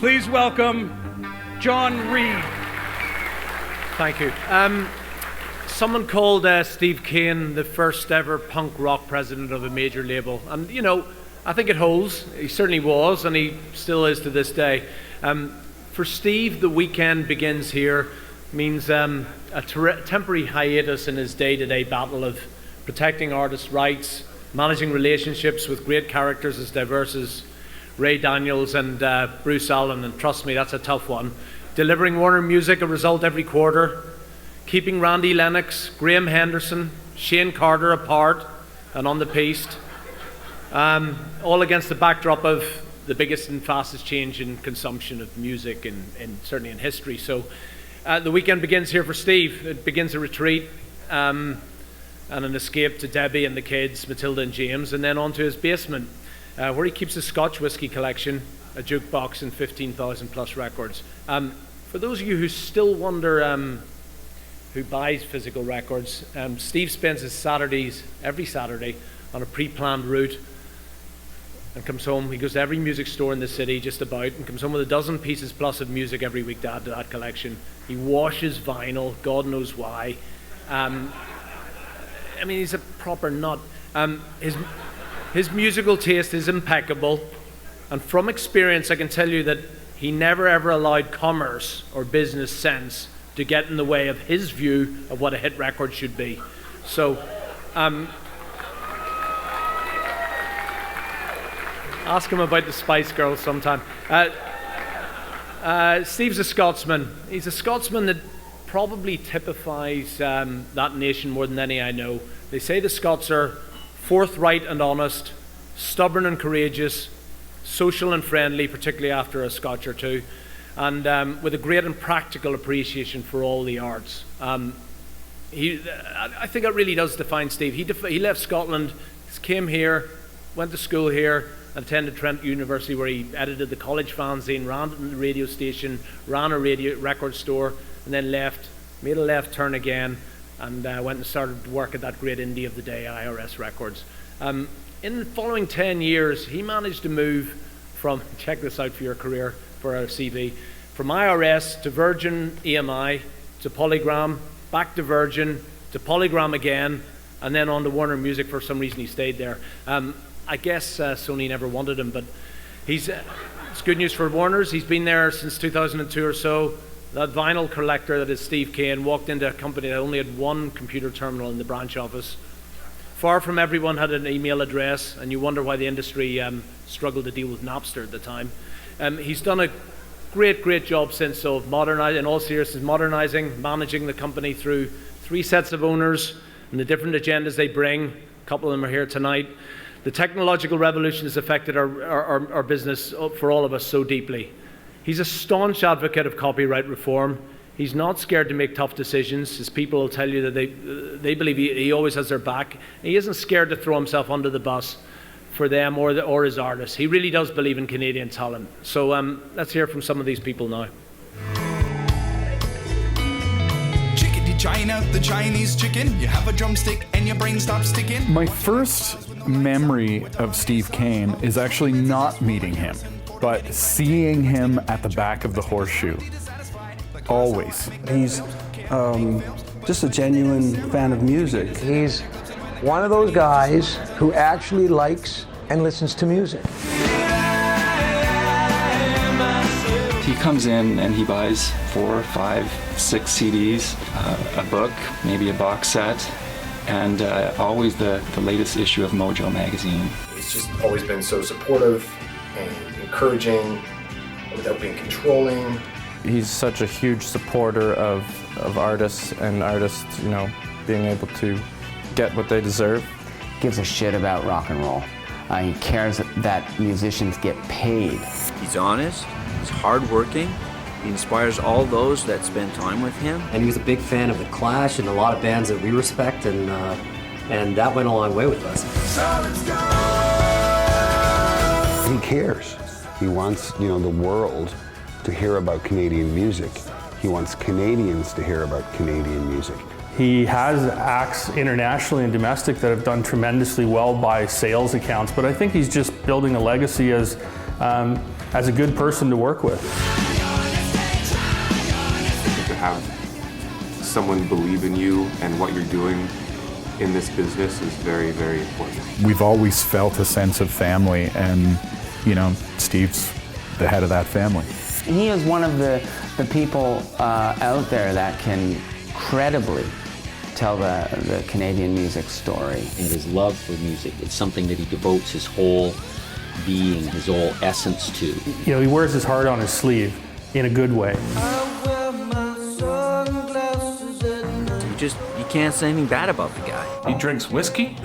Please welcome John Reid. Thank you. Someone called Steve Kane the first ever punk rock president of a major label. And, you know, I think it holds. He certainly was, and he still is to this day. For Steve, the weekend begins here means a temporary hiatus in his day-to-day battle of protecting artists' rights, managing relationships with great characters as diverse as Ray Daniels and Bruce Allen, and trust me, that's a tough one. Delivering Warner Music a result every quarter, keeping Randy Lennox, Graham Henderson, Shane Carter apart and on the piste, all against the backdrop of the biggest and fastest change in consumption of music certainly in history. So the weekend begins here for Steve. It begins a retreat and an escape to Debbie and the kids, Matilda and James, and then on to his basement where he keeps a Scotch whisky collection, a jukebox and 15,000 plus records. For those of you who still wonder who buys physical records, Steve spends his Saturdays, every Saturday, on a pre-planned route and comes home. He goes to every music store in the city just about and comes home with a dozen pieces plus of music every week to add to that collection. He washes vinyl, God knows why. I mean, he's a proper nut. His musical taste is impeccable, and from experience I can tell you that he never ever allowed commerce or business sense to get in the way of his view of what a hit record should be. So ask him about the Spice Girls sometime. Steve's a Scotsman. He's a Scotsman that probably typifies that nation more than any I know. They say the Scots are forthright and honest, stubborn and courageous, social and friendly, particularly after a Scotch or two, and with a great and practical appreciation for all the arts. I think it really does define Steve. He left Scotland, came here, went to school here, attended Trent University where he edited the college fanzine, ran the radio station, ran a record store, and then left, made a left turn again, and went and started work at that great indie of the day, IRS Records. In the following 10 years, he managed to move from, check this out for your career, for our CV, from IRS to Virgin EMI to Polygram, back to Virgin, to Polygram again, and then on to Warner Music. For some reason he stayed there. I guess Sony never wanted him, but it's good news for Warner's. He's been there since 2002 or so. That vinyl collector that is Steve Kane walked into a company that only had one computer terminal in the branch office. Far from everyone had an email address, and you wonder why the industry struggled to deal with Napster at the time. He's done a great job since of modernizing, managing the company through 3 sets of owners and the different agendas they bring. A couple of them are here tonight. The technological revolution has affected our business for all of us so deeply. He's a staunch advocate of copyright reform. He's not scared to make tough decisions. His people will tell you that they believe he always has their back. He isn't scared to throw himself under the bus for them or his artists. He really does believe in Canadian talent. So let's hear from some of these people now. China, the Chinese chicken, you have a drumstick and your brain stops sticking. My first memory of Steve Kane is actually not meeting him, but seeing him at the back of the Horseshoe. Always. He's just a genuine fan of music. He's one of those guys who actually likes and listens to music. He comes in and he buys 4, 5, 6 CDs, a book, maybe a box set, and always the latest issue of Mojo magazine. He's just always been so supportive and encouraging without being controlling. He's such a huge supporter of artists and artists, you know, being able to get what they deserve. Gives a shit about rock and roll. He cares that musicians get paid. He's honest, he's hardworking, he inspires all those that spend time with him. And he was a big fan of The Clash and a lot of bands that we respect, and that went a long way with us. He cares. He wants, you know, the world to hear about Canadian music. He wants Canadians to hear about Canadian music. He has acts internationally and domestic that have done tremendously well by sales accounts, but I think he's just building a legacy as as a good person to work with. To have someone believe in you and what you're doing in this business is very, very important. We've always felt a sense of family, and Steve's the head of that family. He is one of the people out there that can credibly tell the Canadian music story. And his love for music, it's something that he devotes his whole being, his whole essence to. He wears his heart on his sleeve in a good way. You can't say anything bad about the guy. He drinks whiskey,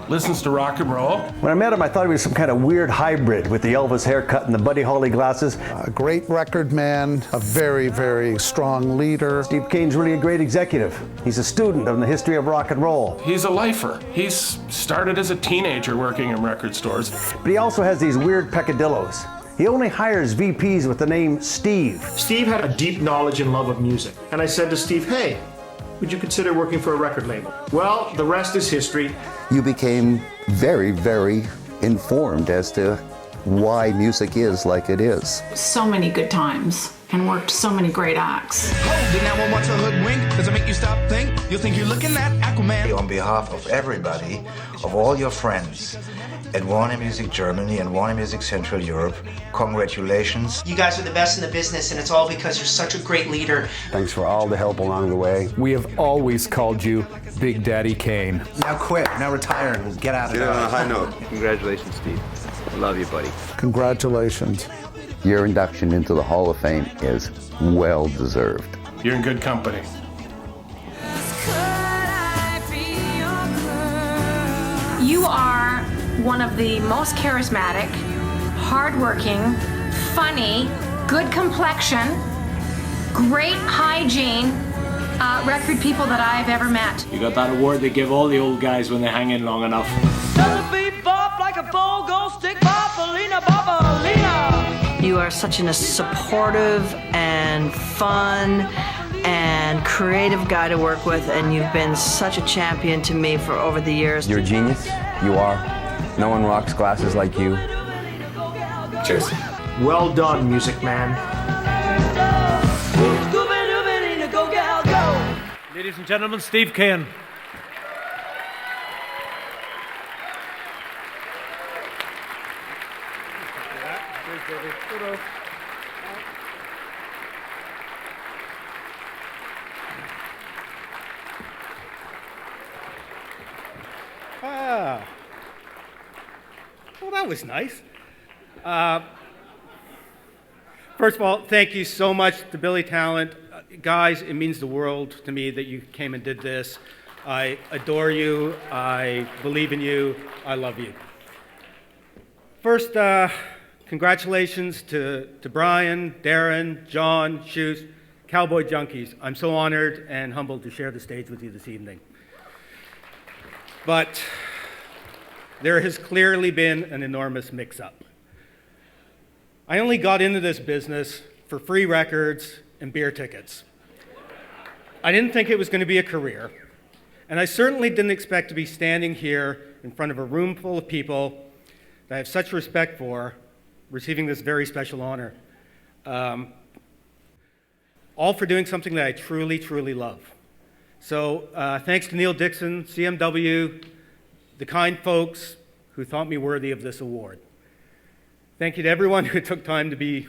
listens to rock and roll. When I met him, I thought he was some kind of weird hybrid with the Elvis haircut and the Buddy Holly glasses. A great record man, a very, very strong leader. Steve Kane's really a great executive. He's a student of the history of rock and roll. He's a lifer. He's started as a teenager working in record stores. But he also has these weird peccadillos. He only hires VPs with the name Steve. Steve had a deep knowledge and love of music. And I said to Steve, hey, would you consider working for a record label? Well, the rest is history. You became very, very informed as to why music is like it is. So many good times and worked so many great acts. Hold it now and watch a hoodwink. Does it make you stop think? You think you're looking at Aquaman. On behalf of everybody, of all your friends at Warner Music Germany and Warner Music Central Europe, congratulations. You guys are the best in the business, and it's all because you're such a great leader. Thanks for all the help along the way. We have always called you Big Daddy Kane. Now quit, now retire, and get out of Get there. on a high note. Congratulations, Steve. I love you, buddy. Congratulations. Your induction into the Hall of Fame is well deserved. You're in good company. You are one of the most charismatic, hardworking, funny, good complexion, great hygiene record people that I've ever met. You got that award they give all the old guys when they hang in long enough. You are such a supportive and fun and creative guy to work with, and you've been such a champion to me for over the years. You're a genius. You are. No one rocks glasses like you. Cheers. Well done, music man. Ladies and gentlemen, Steve Kane. Well, that was nice. First of all, thank you so much to Billy Talent. Guys, it means the world to me that you came and did this. I adore you. I believe in you. I love you. First, congratulations to Brian, Darren, John, Shoes, Cowboy Junkies. I'm so honored and humbled to share the stage with you this evening. But there has clearly been an enormous mix-up. I only got into this business for free records and beer tickets. I didn't think it was going to be a career, and I certainly didn't expect to be standing here in front of a room full of people that I have such respect for, receiving this very special honor. All for doing something that I truly, truly love. So thanks to Neil Dixon, CMW, the kind folks who thought me worthy of this award. Thank you to everyone who took time to be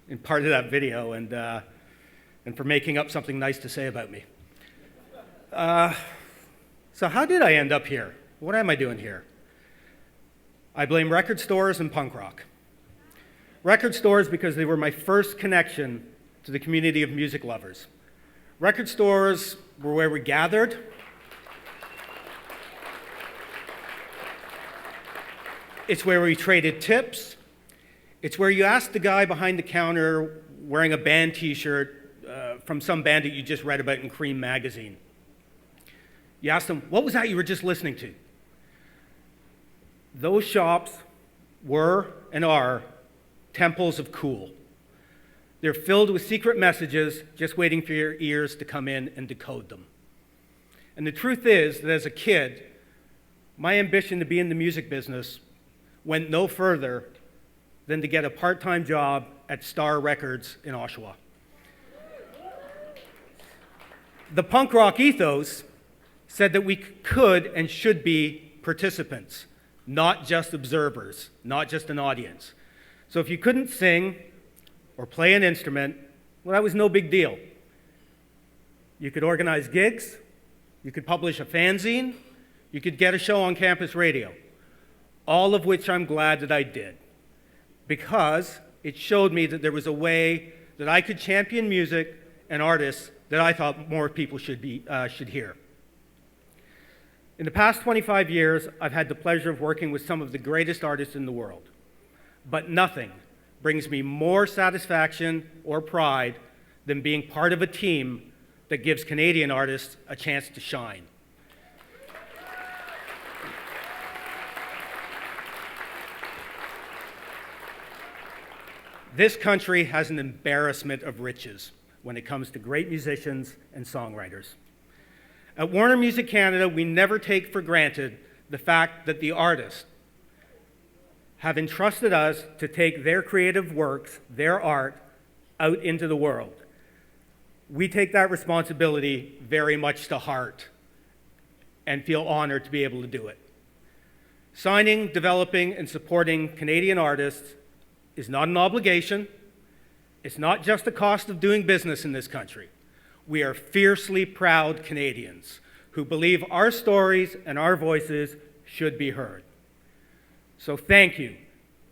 in part of that video and for making up something nice to say about me. So how did I end up here? What am I doing here? I blame record stores and punk rock. Record stores because they were my first connection to the community of music lovers. Record stores were where we gathered. It's where we traded tips. It's where you asked the guy behind the counter wearing a band t-shirt from some band that you just read about in Cream magazine. You asked them, what was that you were just listening to? Those shops were and are temples of cool. They're filled with secret messages just waiting for your ears to come in and decode them. And the truth is that as a kid, my ambition to be in the music business went no further than than to get a part-time job at Star Records in Oshawa. The punk rock ethos said that we could and should be participants, not just observers, not just an audience. So if you couldn't sing or play an instrument, well, that was no big deal. You could organize gigs, you could publish a fanzine, you could get a show on campus radio, all of which I'm glad that I did, because it showed me that there was a way that I could champion music and artists that I thought more people should hear. In the past 25 years, I've had the pleasure of working with some of the greatest artists in the world, but nothing brings me more satisfaction or pride than being part of a team that gives Canadian artists a chance to shine. This country has an embarrassment of riches when it comes to great musicians and songwriters. At Warner Music Canada, we never take for granted the fact that the artists have entrusted us to take their creative works, their art, out into the world. We take that responsibility very much to heart and feel honored to be able to do it. Signing, developing, and supporting Canadian artists is not an obligation. It's not just the cost of doing business in this country. We are fiercely proud Canadians who believe our stories and our voices should be heard. So thank you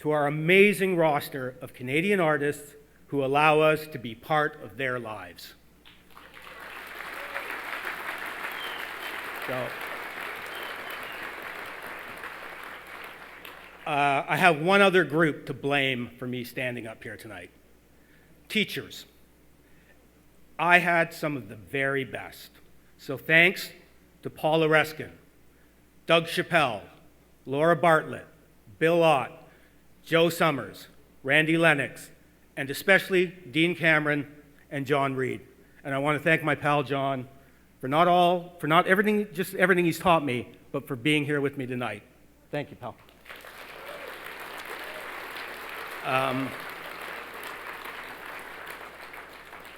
to our amazing roster of Canadian artists who allow us to be part of their lives. So, I have one other group to blame for me standing up here tonight. Teachers. I had some of the very best. So thanks to Paula Reskin, Doug Chappelle, Laura Bartlett, Bill Ott, Joe Summers, Randy Lennox, and especially Dean Cameron and John Reed. And I want to thank my pal John for not everything he's taught me, but for being here with me tonight. Thank you, pal.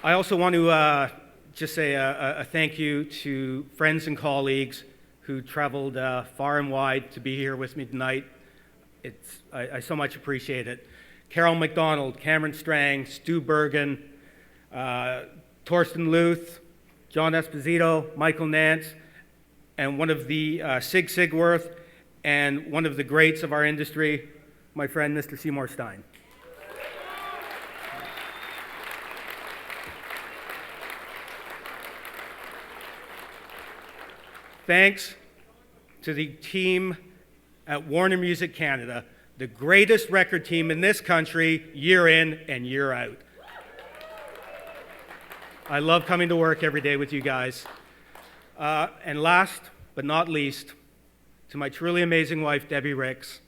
I also want to just say a thank you to friends and colleagues who traveled far and wide to be here with me tonight. I so much appreciate it. Carol McDonald, Cameron Strang, Stu Bergen, Torsten Luth, John Esposito, Michael Nance, and one of the Sig Sigworth, and one of the greats of our industry, my friend Mr. Seymour Stein. Thanks to the team at Warner Music Canada, the greatest record team in this country, year in and year out. I love coming to work every day with you guys. And last but not least, to my truly amazing wife, Debbie Ricks,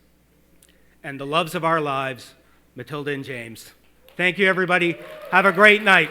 and the loves of our lives, Matilda and James. Thank you, everybody. Have a great night.